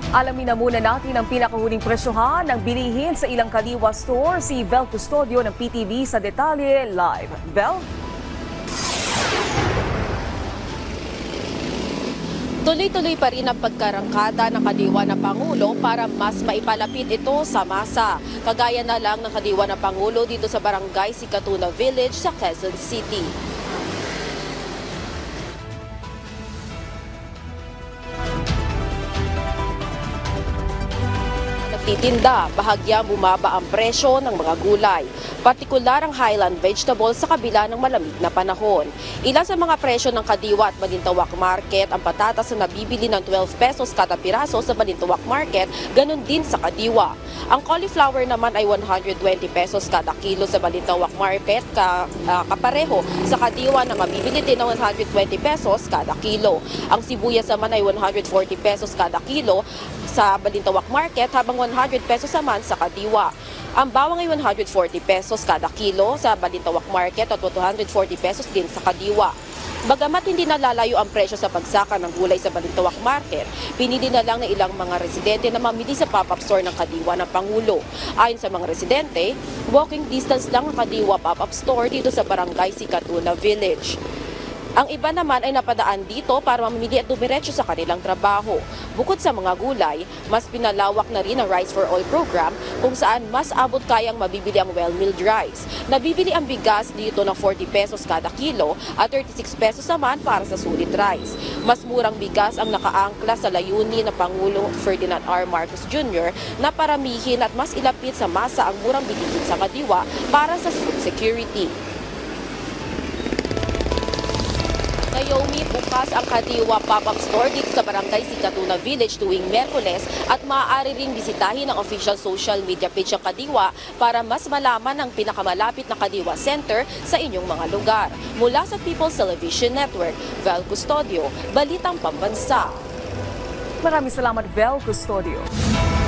Alamin na muna natin ang pinakahuling presyohan ng bilihin sa ilang Kadiwa store. Si Vel Custodio ng PTV sa detalye live. Vel? Tuloy-tuloy pa rin ang pagkarangkada ng Kadiwa na Pangulo para mas maipalapit ito sa masa. Kagaya na lang ng Kadiwa na Pangulo dito sa Barangay Sikatuna Village sa Quezon City. Nagtitinda, bahagyang bumaba ang presyo ng mga gulay. Partikular ang Highland vegetables sa kabila ng malamig na panahon. Ilan sa mga presyo ng Kadiwa at Balintawak Market, ang patatas na nabibili ng 12 pesos kada piraso sa Balintawak Market, ganun din sa Kadiwa. Ang cauliflower naman ay 120 pesos kada kilo sa Balintawak Market, kapareho sa Kadiwa na mabibili din ng 120 pesos kada kilo. Ang sibuyas naman ay 140 pesos kada kilo sa Balintawak Market, habang 100 pesos naman sa Kadiwa. Ang bawang ay 140 pesos kada kilo sa Balintawak Market at 240 pesos din sa Kadiwa. Bagamat hindi nalalayo ang presyo sa pagsaka ng gulay sa Balintawak Market, pinili na lang ng ilang mga residente na mamili sa pop-up store ng Kadiwa ng Pangulo. Ayon sa mga residente, walking distance lang ang Kadiwa pop-up store dito sa Barangay Sikatuna Village. Ang iba naman ay napadaan dito para mamili at dumiretso sa kanilang trabaho. Bukod sa mga gulay, mas pinalawak na rin ang Rice for All program kung saan mas abot kayang mabibili ang well-milled rice. Nabibili ang bigas dito ng 40 pesos kada kilo at 36 pesos naman para sa sulit rice. Mas murang bigas ang nakaangkla sa layunin ng Pangulong Ferdinand R. Marcos Jr. na paramihin at mas ilapit sa masa ang murang bilihin sa Kadiwa para sa food security. Naomi, bukas ang Kadiwa pop-up store dito sa Barangay Sikatuna Village tuwing Miyerkules at maaari ring bisitahin ang official social media page ng Kadiwa para mas malaman ang pinakamalapit na Kadiwa Center sa inyong mga lugar. Mula sa People's Television Network, Vel Custodio, Balitang Pambansa. Maraming salamat, Vel Custodio.